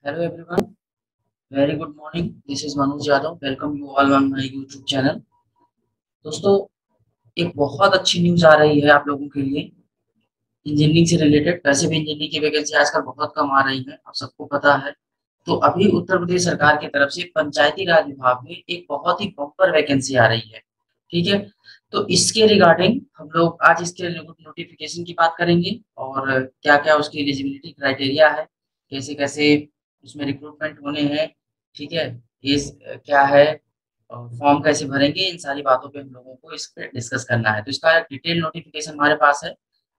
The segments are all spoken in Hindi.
Hello everyone, very good morning. This is Manoj Yadav. Welcome you all on my YouTube channel. दोस्तों, एक बहुत अच्छी न्यूज आ रही है आप लोगों के लिए इंजीनियरिंग से रिलेटेड। वैसे भी इंजीनियरिंग की वैकेंसी आजकल बहुत कम आ रही है, आप सबको पता है। तो अभी उत्तर प्रदेश सरकार की तरफ से पंचायती राज विभाग में एक बहुत ही बम्पर वैकेंसी आ रही है। ठीक है, तो इसके रिगार्डिंग हम लोग आज इसके नोटिफिकेशन की बात करेंगे और क्या क्या उसकी एलिजिबिलिटी क्राइटेरिया है, कैसे कैसे उसमें रिक्रूटमेंट होने हैं। ठीक है, एज क्या है और फॉर्म कैसे भरेंगे, इन सारी बातों पे हम लोगों को इस पे डिस्कस करना है। तो इसका डिटेल नोटिफिकेशन हमारे पास है।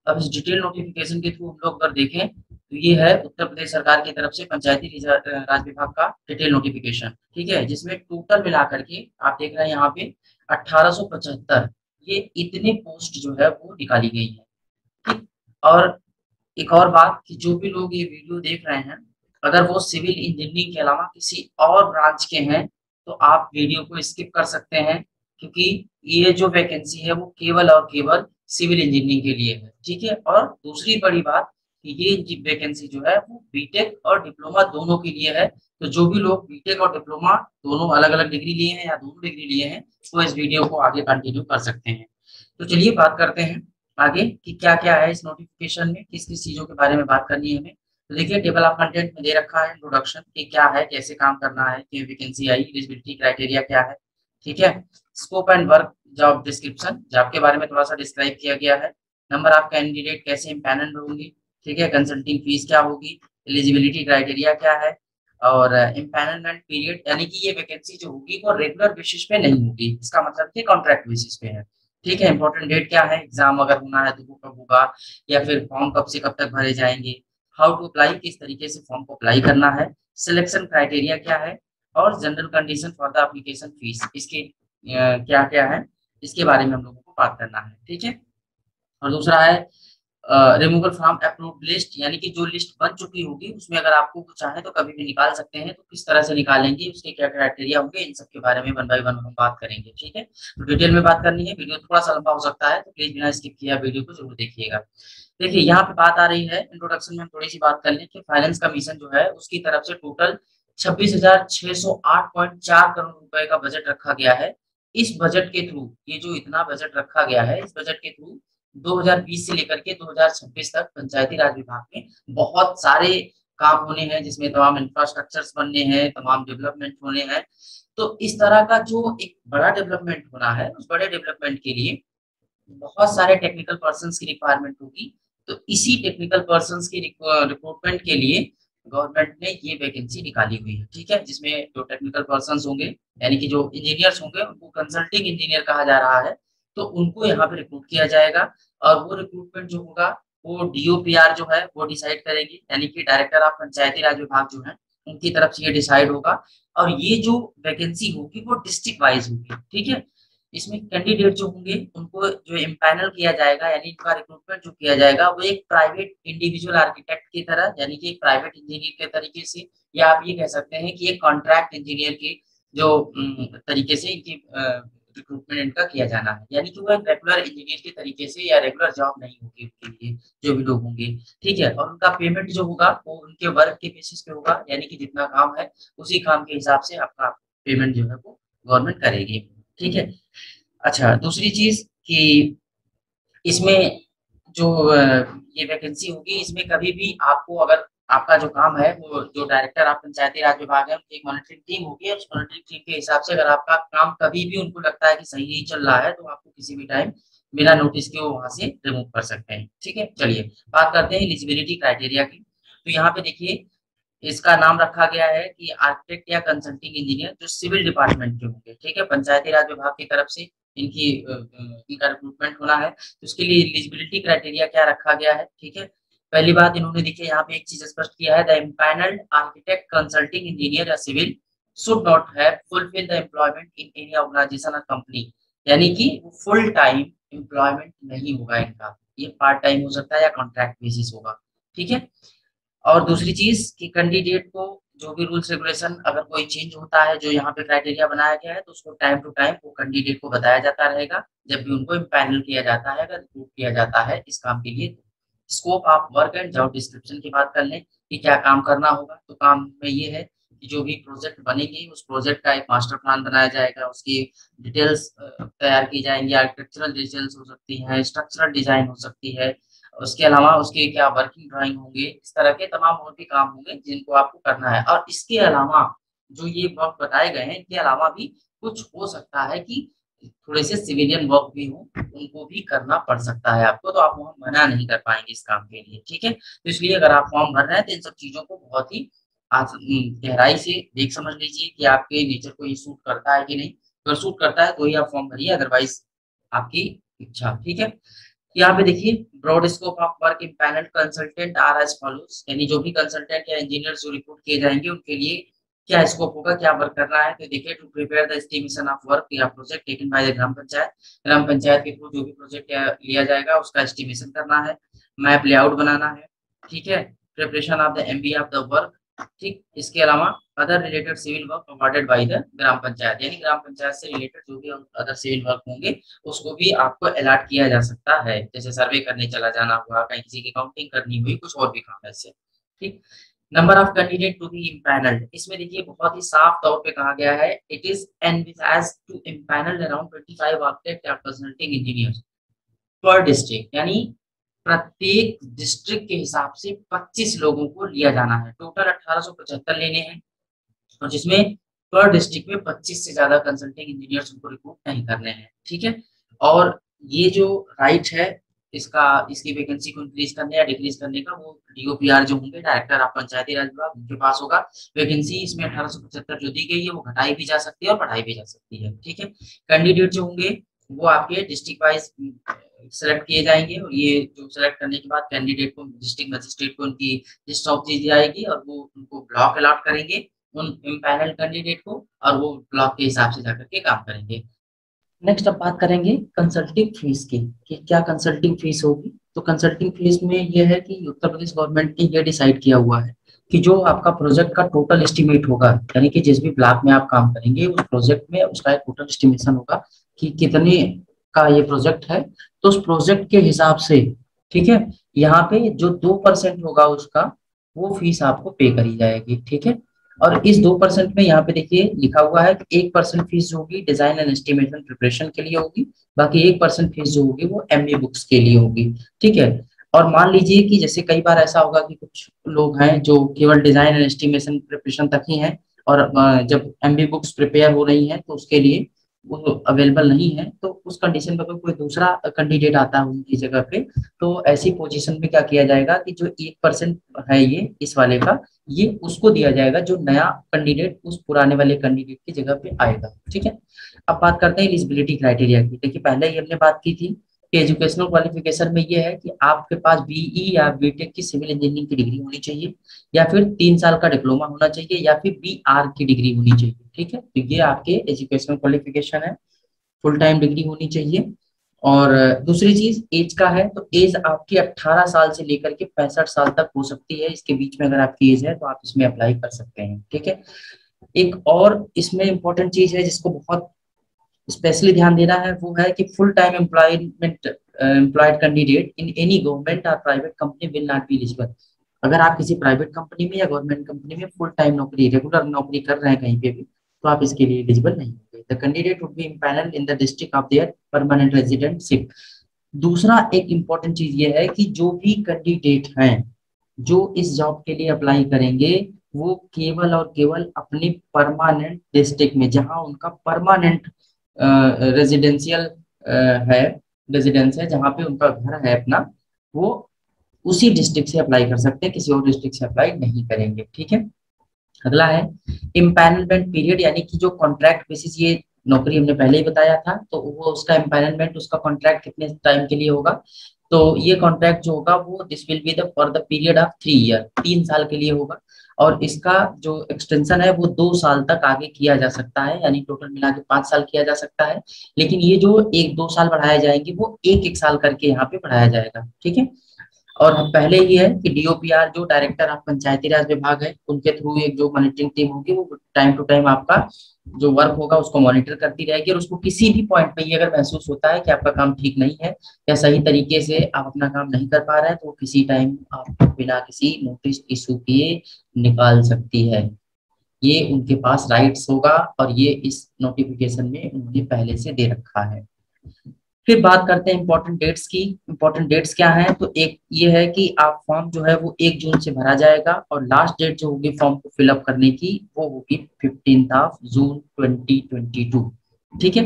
अब इस डिटेल नोटिफिकेशन के थ्रू हम लोग अगर देखें तो ये है उत्तर प्रदेश सरकार की तरफ से पंचायती राज विभाग का डिटेल नोटिफिकेशन। ठीक है, जिसमें टोटल मिला करके आप देख रहे हैं यहाँ पे 1875 ये इतने पोस्ट जो है वो निकाली गई है। ठीक, और एक और बात कि जो भी लोग ये वीडियो देख रहे हैं, अगर वो सिविल इंजीनियरिंग के अलावा किसी और ब्रांच के हैं तो आप वीडियो को स्किप कर सकते हैं, क्योंकि ये जो वैकेंसी है वो केवल और केवल सिविल इंजीनियरिंग के लिए है। ठीक है, और दूसरी बड़ी बात कि ये वैकेंसी जो है वो बीटेक और डिप्लोमा दोनों के लिए है। तो जो भी लोग बीटेक और डिप्लोमा दोनों अलग अलग डिग्री लिए हैं या दोनों डिग्री लिए हैं वो इस वीडियो को आगे कंटिन्यू कर सकते हैं। तो चलिए बात करते हैं आगे कि क्या क्या है इस नोटिफिकेशन में, किस किस चीजों के बारे में बात करनी है हमें। तो देखिए, टेबल ऑफ कंटेंट में दे रखा है इंट्रोडक्शन कि क्या है, कैसे काम करना है, कि वैकेंसी आई, एलिजिबिलिटी क्राइटेरिया क्या है। ठीक है, scope and work, job description, job के बारे में थोड़ा सा डिस्क्राइब किया गया है। नंबर ऑफ कैंडिडेट कैसे इम्पैनल होंगे, ठीक है, कंसल्टिंग फीस क्या होगी, एलिजिबिलिटी क्राइटेरिया क्या है, और इम्पैनलमेंट पीरियड, यानी कि ये वैकेंसी जो होगी वो रेगुलर बेसिस पे नहीं होगी, इसका मतलब कि कॉन्ट्रैक्ट बेसिस पे है। ठीक है, इंपॉर्टेंट डेट क्या है, एग्जाम अगर होना है तो वो कब होगा, या फिर फॉर्म कब से कब तक भरे जाएंगे, हाउ टू अप्लाई, किस तरीके से फॉर्म को अप्लाई करना है, सिलेक्शन क्राइटेरिया क्या है, और general condition for the application fees, इसके क्या क्या है, इसके बारे में हम लोगों को बात करना है। ठीक है, और दूसरा है रिमूवल फ्रॉम अप्रूव्ड लिस्ट, यानी कि जो लिस्ट बन चुकी होगी उसमें अगर आपको कुछ चाहे तो कभी भी निकाल सकते हैं, तो किस तरह से निकालेंगे, उसके क्या क्राइटेरिया होंगे, इन सब के बारे में वन बाय वन हम बात करेंगे। ठीक है, तो डिटेल में बात करनी है, वीडियो थोड़ा सा लंबा हो सकता है तो प्लीज बिना स्किप किया वीडियो को जरूर देखिएगा। देखिए, यहाँ पे बात आ रही है, इंट्रोडक्शन में हम थोड़ी सी बात कर लें कि फाइनेंस कमीशन जो है उसकी तरफ से टोटल 26,608.4 करोड़ रुपए का बजट रखा गया है। इस बजट के थ्रू, ये जो इतना बजट रखा गया है, इस बजट के थ्रू 2020 से लेकर के 2026 तक पंचायती राज विभाग में बहुत सारे काम होने हैं, जिसमें तमाम इंफ्रास्ट्रक्चर्स बनने हैं, तमाम डेवलपमेंट होने हैं। तो इस तरह का जो एक बड़ा डेवलपमेंट होना है, उस बड़े डेवलपमेंट के लिए बहुत सारे टेक्निकल पर्सन्स की रिक्वायरमेंट होगी। तो इसी टेक्निकल पर्सन्स की रिक्रूटमेंट के लिए गवर्नमेंट ने ये वैकेंसी निकाली हुई है। ठीक है, जिसमें जो टेक्निकल पर्सन्स होंगे, यानी कि जो इंजीनियर्स होंगे, उनको कंसल्टिंग इंजीनियर कहा जा रहा है, तो उनको यहाँ पे रिक्रूट किया जाएगा। और वो रिक्रूटमेंट जो होगा वो डीओपीआर जो है वो डिसाइड करेगी, यानी कि डायरेक्टर ऑफ पंचायती राज विभाग जो है उनकी तरफ से ये डिसाइड होगा। और ये जो वैकेंसी होगी वो डिस्ट्रिक्ट वाइज होगी। ठीक है, इसमें कैंडिडेट जो होंगे उनको जो इम्पैनल किया जाएगा, यानी इनका रिक्रूटमेंट जो किया जाएगा वो एक प्राइवेट इंडिविजुअल आर्किटेक्ट की तरह, यानी कि एक प्राइवेट इंजीनियर के तरीके से, या आप ये कह सकते हैं कि एक कॉन्ट्रैक्ट इंजीनियर के जो तरीके से इनकी रिक्रूटमेंट इनका किया जाना है। यानी कि वो एक रेगुलर इंजीनियर के तरीके से या रेगुलर जॉब नहीं होगी उनके लिए, जो भी लोग होंगे। ठीक है, और उनका पेमेंट जो होगा वो उनके वर्क के बेसिस पे होगा, यानी कि जितना काम है उसी काम के हिसाब से आपका पेमेंट जो है वो गवर्नमेंट करेगी। ठीक है, अच्छा, दूसरी चीज कि इसमें जो ये वैकेंसी होगी, इसमें कभी भी आपको अगर आपका जो काम है वो जो डायरेक्टर ऑफ पंचायती राज विभाग है उनकी एक मॉनिटरिंग टीम होगी, और उस मॉनिटरिंग टीम के हिसाब से अगर आपका काम कभी भी उनको लगता है कि सही नहीं चल रहा है तो आपको किसी भी टाइम बिना नोटिस के वो वहां से रिमूव कर सकते हैं। ठीक है, चलिए बात करते हैं एलिजिबिलिटी क्राइटेरिया की। तो यहाँ पे देखिए, इसका नाम रखा गया है कि आर्किटेक्ट या कंसल्टिंग इंजीनियर जो सिविल डिपार्टमेंट के होंगे। ठीक है, पंचायती राज विभाग की तरफ से इनका रिक्रूटमेंट होना है, तो उसके लिए एलिजिबिलिटी क्राइटेरिया क्या रखा गया है। ठीक है, पहली बात इन्होंने देखिए यहाँ पे एक चीज स्पष्ट किया है, the empanelled architect consulting engineer या civil should not have fulfil the employment in any organization और कंपनी, यानी कि फुल टाइम एम्प्लॉयमेंट नहीं होगा इनका, ये पार्ट टाइम हो सकता है या कॉन्ट्रैक्ट बेसिस होगा। ठीक है, और दूसरी चीज कि कैंडिडेट को जो भी रूल्स रेगुलेशन अगर कोई चेंज होता है, जो यहाँ पे क्राइटेरिया बनाया गया है, तो उसको टाइम टू टाइम वो कैंडिडेट को बताया जाता रहेगा जब भी उनको इम्पैनल किया जाता है, अगर रिक्रूट किया जाता है इस काम के लिए। Scope of work and job description की बात कर लें कि क्या काम करना होगा, तो काम में ये है कि जो भी प्रोजेक्ट बनेगी उस प्रोजेक्ट का एक मास्टर प्लान बनाया जाएगा, उसकी डिटेल्स तैयार की जाएंगी, आर्किटेक्चरल डिटेल्स हो सकती हैं, स्ट्रक्चरल डिजाइन हो सकती है, उसके अलावा उसके क्या वर्किंग ड्राइंग होंगे, इस तरह के तमाम और भी काम होंगे जिनको आपको करना है। और इसके अलावा जो ये वर्क बताए गए हैं, इनके अलावा भी कुछ हो सकता है कि थोड़े से सिविलियन वर्क भी हो, उनको भी करना पड़ सकता है आपको, तो आप वहाँ मना नहीं कर पाएंगे इस काम के लिए, ठीक है। तो इसलिए अगर आप फॉर्म भर रहे हैं तो इन सब चीजों को बहुत ही गहराई से देख समझ लीजिए कि आपके नेचर को ये सूट करता है कि नहीं। अगर सूट करता है तो ही आप फॉर्म भरिए, अदरवाइज आपकी इच्छा, ठीक है। यहाँ पे देखिए broad scope of work in panel consultant are as follows, यानी जो भी कंसल्टेंट या इंजीनियर जो रिक्रूट किए जाएंगे उनके लिए क्या स्कोप होगा, क्या वर्क करना है। तो देखिए to prepare the estimation of work या project taken by the gram panchayat के थ्रू जो भी प्रोजेक्ट लिया जाएगा उसका एस्टिमेशन करना है, मैप लेआउट बनाना है, ठीक है, preparation of the MB of the work, ठीक। इसके अलावा other related civil work awarded by the gram panchayat, यानी ग्राम पंचायत से रिलेटेड जो भी अदर सिविल वर्क होंगे उसको भी आपको अलॉट किया जा सकता है, जैसे सर्वे करने चला जाना हुआ, कहीं किसी की काउंटिंग करनी हुई, कुछ और भी काम ऐसे, ठीक। Number of candidate to be empanelled, इसमें देखिए बहुत ही साफ तौर पे कहा गया है, it is envisaged to empanel around 25 architect या कंसल्टिंग इंजीनियर्स पर डिस्ट्रिक्ट, यानी प्रत्येक डिस्ट्रिक्ट के हिसाब से 25 लोगों को लिया जाना है, टोटल 1875 लेने हैं, और जिसमें पर डिस्ट्रिक्ट में 25 से ज्यादा कंसल्टिंग इंजीनियर्स उनको रिक्रूट नहीं करने हैं, ठीक है। और ये जो राइट है इसका, इसकी वैकेंसी को इंक्रीज करने या डिक्रीज करने का, वो डीओपीआर जो होंगे डायरेक्टर ऑफ पंचायती राज विभाग उनके पास होगा। वैकेंसी इसमें 1875 जो दी गई है वो घटाई भी जा सकती है और बढ़ाई भी जा सकती है, ठीक है। कैंडिडेट जो होंगे वो आपके डिस्ट्रिक्ट वाइज सेलेक्ट किए जाएंगे, और ये जो सेलेक्ट करने के बाद कैंडिडेट को डिस्ट्रिक्ट मजिस्ट्रेट को उनकी लिस्ट ऑफ दी जाएगी और वो उनको ब्लॉक अलॉट करेंगे उन इम्पैनल कैंडिडेट को, और वो ब्लॉक के हिसाब से जाकर के काम करेंगे। नेक्स्ट अब बात करेंगे कंसल्टिंग फीस की कि क्या कंसल्टिंग फीस होगी। तो कंसल्टिंग फीस में ये है कि उत्तर प्रदेश गवर्नमेंट ने ये डिसाइड किया हुआ है कि जो आपका प्रोजेक्ट का टोटल एस्टिमेट होगा, यानी कि जिस भी ब्लॉक में आप काम करेंगे उस प्रोजेक्ट में उसका एक टोटल एस्टिमेशन होगा कि कितने का ये प्रोजेक्ट है, तो उस प्रोजेक्ट के हिसाब से, ठीक है, यहाँ पे जो 2% होगा उसका वो फीस आपको पे करी जाएगी, ठीक है। और इस 2% में यहाँ पे देखिए लिखा हुआ है कि 1% फीस जो होगी डिजाइन एंड एस्टिमेशन प्रिपरेशन के लिए होगी, बाकी 1% फीस जो होगी वो एमबी बुक्स के लिए होगी, ठीक है। और मान लीजिए कि जैसे कई बार ऐसा होगा कि कुछ लोग हैं जो केवल डिजाइन एंड एस्टिमेशन प्रिपरेशन तक ही हैं, और जब एमबी बुक्स प्रिपेयर हो रही हैं तो उसके लिए वो अवेलेबल नहीं है, तो उस कंडीशन में अगर कोई दूसरा कैंडिडेट आता है उनकी जगह पे, तो ऐसी पोजीशन में क्या किया जाएगा कि जो 1% है ये इस वाले का, ये उसको दिया जाएगा जो नया कैंडिडेट उस पुराने वाले कैंडिडेट की जगह पे आएगा, ठीक है। अब बात करते हैं एलिजिबिलिटी क्राइटेरिया की। देखिए पहले ही हमने बात की थी कि एजुकेशनल क्वालिफिकेशन में ये है कि आपके पास बीई या बीटेक की सिविल इंजीनियरिंग की डिग्री होनी चाहिए, या फिर 3 साल का डिप्लोमा होना चाहिए, या फिर बीआर की डिग्री होनी चाहिए, ठीक है। तो ये आपके एजुकेशनल क्वालिफिकेशन है, फुल टाइम डिग्री होनी चाहिए। और दूसरी चीज एज का है, तो एज आपकी 18 साल से लेकर के 65 साल तक हो सकती है, इसके बीच में अगर आपकी एज है तो आप इसमें अप्लाई कर सकते हैं, ठीक है। एक और इसमें इंपॉर्टेंट चीज है जिसको बहुत स्पेशली ध्यान देना है, वो है कि full time employed candidate in any government और private company will not be eligible. अगर आप किसी प्राइवेट कंपनी में या गवर्नमेंट कंपनी में फुल टाइम नौकरी, रेगुलर नौकरी कर रहे हैं कहीं पे भी, तो आप इसके लिए एलिजिबल नहीं होंगे। The candidate would be empanelled in the district of their permanent residentship. दूसरा एक इम्पोर्टेंट चीज ये है कि जो भी कैंडिडेट हैं जो इस जॉब के लिए अप्लाई करेंगे, वो केवल और केवल अपनी परमानेंट डिस्ट्रिक्ट में, जहां उनका परमानेंट रेजिडेंशियल है, रेजिडेंस है, जहाँ पे उनका घर है अपना, वो उसी डिस्ट्रिक्ट से अप्लाई कर सकते हैं, किसी और डिस्ट्रिक्ट से अप्लाई नहीं करेंगे, ठीक है। अगला है इम्पैनलमेंट पीरियड, यानी कि जो कॉन्ट्रैक्ट बेसिस ये नौकरी हमने पहले ही बताया था, तो वो उसका इम्पैनलमेंट, उसका कॉन्ट्रैक्ट कितने टाइम के लिए होगा। तो ये कॉन्ट्रैक्ट जो होगा वो this will be the for the period of 3 year, 3 साल के लिए होगा, और इसका जो एक्सटेंशन है वो 2 साल तक आगे किया जा सकता है, यानी टोटल मिला के 5 साल किया जा सकता है। लेकिन ये जो 1-2 साल बढ़ाए जाएंगे वो 1-1 साल करके यहाँ पे बढ़ाया जाएगा, ठीक है। और हम पहले ही है कि डीओपीआर जो डायरेक्टर ऑफ पंचायती राज विभाग है उनके थ्रू एक जो मॉनिटरिंग टीम होगी वो टाइम टू टाइम आपका जो वर्क होगा उसको मॉनिटर करती रहेगी, और उसको किसी भी पॉइंट पे ये अगर महसूस होता है कि आपका काम ठीक नहीं है या सही तरीके से आप अपना काम नहीं कर पा रहे हैं, तो वो किसी टाइम आपको बिना किसी नोटिस इशू किए निकाल सकती है। ये उनके पास राइट्स होगा, और ये इस नोटिफिकेशन में उन्होंने पहले से दे रखा है। फिर बात करते हैं इंपॉर्टेंट डेट्स की। इंपॉर्टेंट डेट्स क्या हैं? तो एक ये है कि आप फॉर्म जो है वो 1 जून से भरा जाएगा, और लास्ट डेट जो होगी फॉर्म को फिलअप करने की वो होगी 15 जून 2022। ठीक है,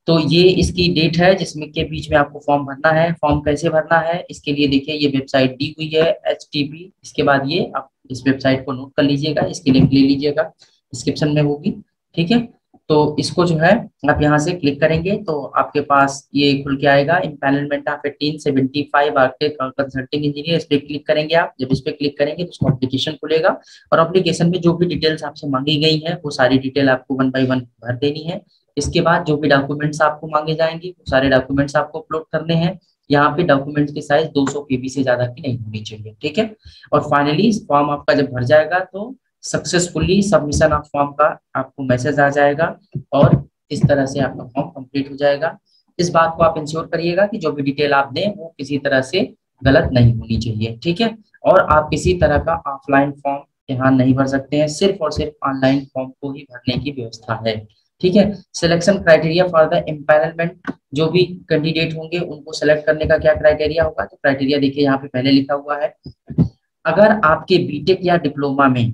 तो ये इसकी डेट है जिसमें के बीच में आपको फॉर्म भरना है। फॉर्म कैसे भरना है इसके लिए देखिए ये वेबसाइट दी हुई है HTTP। इसके बाद ये आप इस वेबसाइट को नोट कर लीजिएगा, इसकी लिंक ले लीजिएगा, डिस्क्रिप्शन में होगी। ठीक है, तो इसको जो है आप यहाँ से क्लिक करेंगे तो आपके पास ये खुल के आएगा, इम्पैनलमेंट ऑफ 1875 आर्किटेक्ट और कंसल्टिंग इंजीनियर। इस पे क्लिक करेंगे आप। जब इस पे क्लिक करेंगे तो उसको एप्लीकेशन खुलेगा, और एप्लीकेशन में जो भी डिटेल्स आपसे मांगी गई है वो सारी डिटेल आपको 1 बाय 1 भर देनी है। इसके बाद जो भी डॉक्यूमेंट्स आपको मांगे जाएंगे वो सारे डॉक्यूमेंट्स आपको अपलोड करने हैं। यहाँ पे डॉक्यूमेंट्स की साइज 200 KB से ज्यादा की नहीं होनी चाहिए। ठीक है, और फाइनली फॉर्म आपका जब भर जाएगा तो सक्सेसफुली सबमिशन ऑफ फॉर्म का आपको मैसेज आ जाएगा, और इस तरह से आपका फॉर्म कंप्लीट हो जाएगा। इस बात को आप इंश्योर करिएगा कि जो भी डिटेल आप दें वो किसी तरह से गलत नहीं होनी चाहिए। ठीक है, और आप किसी तरह का ऑफलाइन फॉर्म यहाँ नहीं भर सकते हैं, सिर्फ और सिर्फ ऑनलाइन फॉर्म को ही भरने की व्यवस्था है। ठीक है, selection criteria for the empanelment, जो भी कैंडिडेट होंगे उनको सेलेक्ट करने का क्या क्राइटेरिया होगा? तो क्राइटेरिया देखिए यहाँ पे पहले लिखा हुआ है, अगर आपके बीटेक या डिप्लोमा में,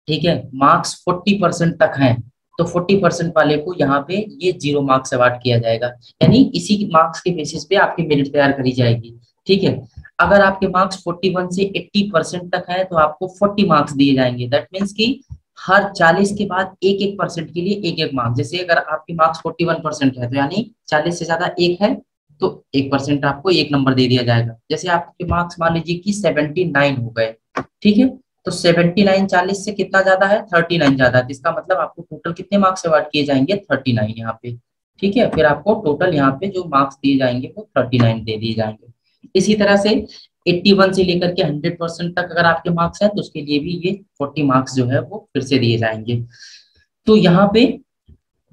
ठीक है, मार्क्स 40% तक हैं तो 40% वाले को यहाँ पे ये 0 मार्क्स अवार्ड किया जाएगा, यानी इसी मार्क्स के बेसिस पे आपकी मेरिट तैयार करी जाएगी। ठीक है, अगर आपके मार्क्स 41 से 80% तक है तो आपको 40 मार्क्स दिए जाएंगे। दैट मीन्स कि हर 40 के बाद 1-1% के लिए 1-1 मार्क्स। जैसे अगर आपके मार्क्स 41% है तो यानी 40 से ज्यादा एक है तो 1% आपको 1 नंबर दे दिया जाएगा। जैसे आपके मार्क्स मान लीजिए कि 79 हो गए, ठीक है, तो 79 40 से कितना ज्यादा है? 39 ज्यादा है, तो इसका मतलब आपको टोटल कितने मार्क्स अवार्ड किए जाएंगे? 39 यहाँ पे। ठीक है, फिर आपको टोटल यहाँ पे जो मार्क्स दिए जाएंगे वो 39 दे दिए जाएंगे। इसी तरह से 81 से लेकर के 100% तक अगर आपके मार्क्स हैं तो उसके लिए भी ये 40 मार्क्स जो है वो फिर से दिए जाएंगे। तो यहाँ पे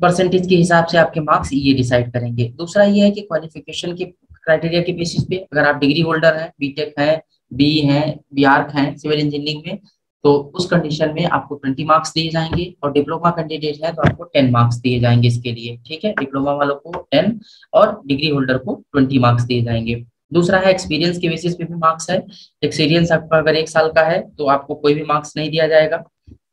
परसेंटेज के हिसाब से आपके मार्क्स ये डिसाइड करेंगे। दूसरा ये है कि क्वालिफिकेशन के क्राइटेरिया के बेसिस पे अगर आप डिग्री होल्डर हैं, बीटेक हैं, बी हैं, बीआर्क हैं सिविल इंजीनियरिंग में, तो उस कंडीशन में आपको 20 मार्क्स दिए जाएंगे, और डिप्लोमा कैंडिडेट है तो आपको 10 मार्क्स दिए जाएंगे इसके लिए। ठीक है, डिप्लोमा वालों को 10 और डिग्री होल्डर को 20 मार्क्स दिए जाएंगे। दूसरा है एक्सपीरियंस के बेसिस पे भी मार्क्स है। एक्सपीरियंस आपका अगर 1 साल का है तो आपको कोई भी मार्क्स नहीं दिया जाएगा।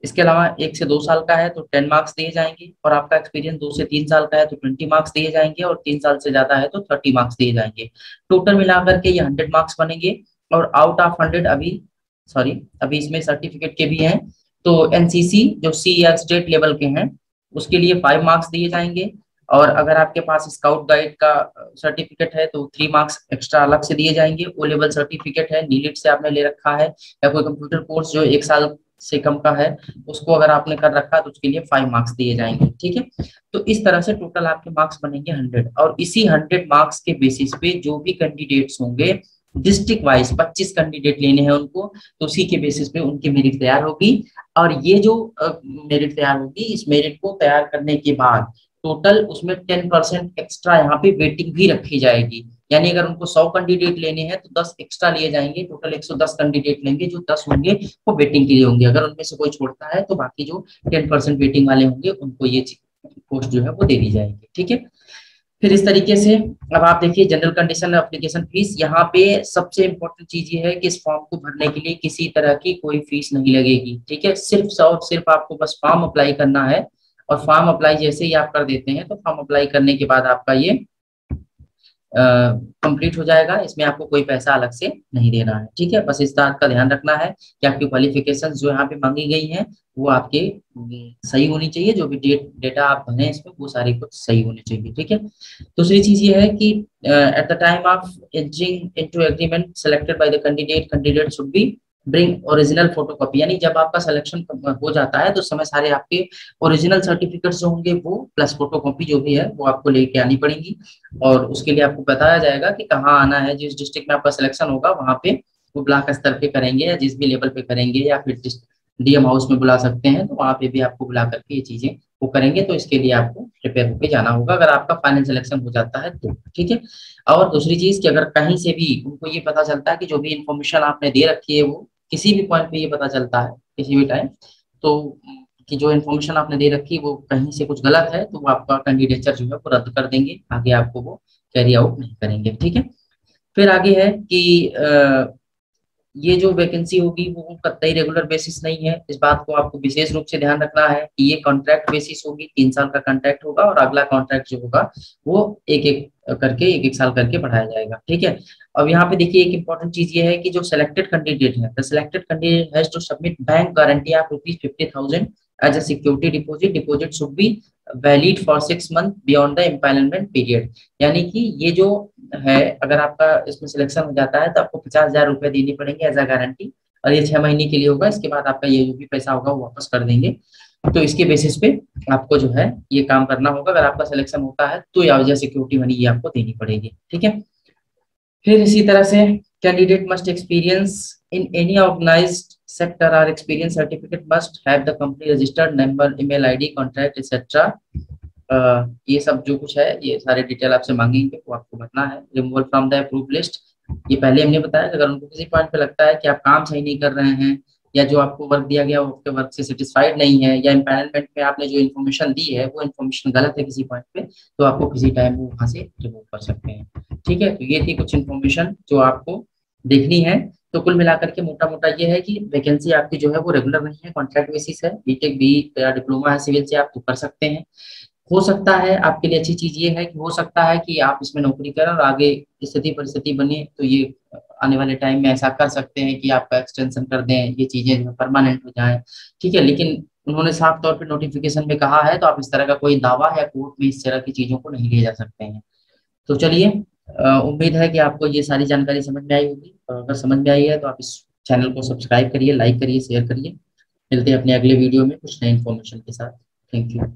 इसके अलावा 1 से 2 साल का है तो 10 मार्क्स दिए जाएंगे, और आपका एक्सपीरियंस 2 से 3 साल का है तो 20 मार्क्स दिए जाएंगे, और 3 साल से ज्यादा है तो 30 मार्क्स दिए जाएंगे। टोटल मिलाकर के ये 100 मार्क्स बनेंगे। और आउट ऑफ 100 अभी इसमें सर्टिफिकेट के भी हैं, तो एनसीसी जो सी या स्टेट लेवल के हैं उसके लिए 5 मार्क्स दिए जाएंगे। और अगर आपके पास स्काउट गाइड का सर्टिफिकेट है तो 3 मार्क्स एक्स्ट्रा अलग से दिए जाएंगे। ओ लेवल सर्टिफिकेट है, नीलिट से आपने ले रखा है, या कोई कंप्यूटर कोर्स जो 1 साल से कम का है उसको अगर आपने कर रखा है तो उसके लिए 5 मार्क्स दिए जाएंगे। ठीक है, तो इस तरह से टोटल आपके मार्क्स बनेंगे 100, और इसी 100 मार्क्स के बेसिस पे जो भी कैंडिडेट्स होंगे डिस्ट्रिक्ट वाइज 25 कैंडिडेट लेने हैं उनको, तो उसी के बेसिस पे उनकी मेरिट तैयार होगी। और ये जो मेरिट तैयार होगी, इस मेरिट को तैयार करने के बाद टोटल उसमें 10% एक्स्ट्रा यहाँ पे वेटिंग भी रखी जाएगी। यानी अगर उनको 100 कैंडिडेट लेने हैं तो 10 एक्स्ट्रा लिए जाएंगे, टोटल 110 कैंडिडेट लेंगे, जो 10 होंगे वो वेटिंग के लिए होंगे। अगर उनमें से कोई छोड़ता है तो बाकी जो 10% वेटिंग वाले होंगे उनको ये पोस्ट जो है वो दे दी जाएगी। ठीक है, फिर इस तरीके से अब आप देखिए जनरल कंडीशन एप्लीकेशन फीस। यहाँ पे सबसे इंपॉर्टेंट चीज ये है कि इस फॉर्म को भरने के लिए किसी तरह की कोई फीस नहीं लगेगी। ठीक है, सिर्फ आपको बस फॉर्म अप्लाई करना है, और फॉर्म अप्लाई जैसे ही आप कर देते हैं तो फॉर्म अप्लाई करने के बाद आपका ये कंप्लीट हो जाएगा। इसमें आपको कोई पैसा अलग से नहीं देना है। ठीक है, बस इस बात का ध्यान रखना है कि आपकी क्वालिफिकेशन जो यहाँ पे मांगी गई है वो आपके सही होनी चाहिए। जो भी डेटा आप भरें इसमें वो सारी कुछ सही होनी चाहिए। ठीक है, दूसरी चीज ये है कि at the time of entering into agreement selected by the candidate should be bring original photocopy. यानी जब आपका सिलेक्शन हो जाता है तो समय सारे आपके ओरिजिनल सर्टिफिकेट्स जो होंगे वो प्लस फोटोकॉपी जो भी है वो आपको लेके आनी पड़ेगी, और उसके लिए आपको बताया जाएगा कि कहाँ आना है। जिस डिस्ट्रिक्ट में आपका सिलेक्शन होगा वहाँ पे वो ब्लॉक स्तर पे करेंगे या जिस भी लेवल पे करेंगे, या फिर डीएम हाउस में बुला सकते हैं तो वहाँ पे भी आपको बुला करके ये चीजें वो करेंगे, तो इसके लिए आपको प्रिपेयर होकर जाना होगा अगर आपका फाइनल सिलेक्शन हो जाता है तो, ठीक है। और दूसरी चीज कि अगर कहीं से भी उनको ये पता चलता है कि जो भी इंफॉर्मेशन आपने दे रखी है वो किसी भी पॉइंट पे ये पता चलता है किसी भी टाइम, तो कि जो इन्फॉर्मेशन आपने दे रखी है वो कहीं से कुछ गलत है, तो वो आपका कैंडिडेचर जो है वो रद्द कर देंगे, आगे आपको वो कैरी आउट नहीं करेंगे, ठीक है। फिर आगे है कि ये जो वैकेंसी होगी वो कतई रेगुलर बेसिस नहीं है, इस बात को आपको विशेष रूप से ध्यान रखना है कि ये कॉन्ट्रैक्ट बेसिस होगी, 3 साल का कॉन्ट्रैक्ट होगा और अगला कॉन्ट्रैक्ट जो होगा वो एक एक करके एक एक साल करके बढ़ाया जाएगा, ठीक है। अब यहाँ पे देखिए एक इंपॉर्टेंट चीज ये है कि जो सिलेक्टेड कैंडिडेट है, the selected candidate has to submit bank guarantee of ₹50,000 as a security deposit, deposit should be valid for 6 month beyond the empanelment period. यानी कि ये जो है, अगर आपका इसमें सिलेक्शन हो जाता है तो आपको 50,000 रुपए देने पड़ेंगे एज अ गारंटी, और ये 6 महीने के लिए होगा, इसके बाद आपका ये जो भी पैसा होगा वो वापस कर देंगे। तो इसके बेसिस पे आपको जो है ये काम करना होगा, अगर आपका सिलेक्शन होता है तो या सिक्योरिटी मनी ये आपको देनी पड़ेगी, ठीक है। फिर इसी तरह से candidate must experience in any organized sector और experience certificate must have the company registered number, email ID, contract etcetera. ये सब जो कुछ है ये सारे डिटेल आपसे मांगेंगे, वो आपको भरना है। Removal from the approve list, ये पहले हमने बताया कि अगर उनको किसी पॉइंट पे लगता है कि आप काम सही नहीं कर रहे हैं, या जो आपको वर्क दिया गया वो आपके वर्क से सेटिस्फाइड नहीं है, या एम्पैनलमेंट में आपने जो इन्फॉर्मेशन दी है वो इन्फॉर्मेशन गलत है किसी पॉइंट पे, तो आपको किसी टाइम वो वहां से रिमूव कर सकते हैं, ठीक है। तो ये थी कुछ इन्फॉर्मेशन जो आपको देखनी है। तो कुल मिलाकर के मोटा मोटा ये है कि वैकेंसी आपकी जो है वो रेगुलर नहीं है, कॉन्ट्रैक्ट बेसिस है, बीटेक बी या डिप्लोमा है सिविल से आप तो कर सकते हैं। हो सकता है आपके लिए अच्छी चीज ये है कि हो सकता है कि आप इसमें नौकरी करें और आगे स्थिति परिस्थिति बने तो ये आने वाले टाइम में ऐसा कर सकते हैं कि आपका एक्सटेंशन कर दें, ये चीजें जो परमानेंट हो जाएं, ठीक है। लेकिन उन्होंने साफ तौर पे नोटिफिकेशन में कहा है, तो आप इस तरह का कोई दावा या कोर्ट में इस तरह की चीजों को नहीं ले जा सकते हैं। तो चलिए, उम्मीद है कि आपको ये सारी जानकारी समझ में आई होगी, और अगर समझ में आई है तो आप इस चैनल को सब्सक्राइब करिए, लाइक करिए, शेयर करिए। मिलते हैं अपने अगले वीडियो में कुछ नई इन्फॉर्मेशन के साथ। Thank you.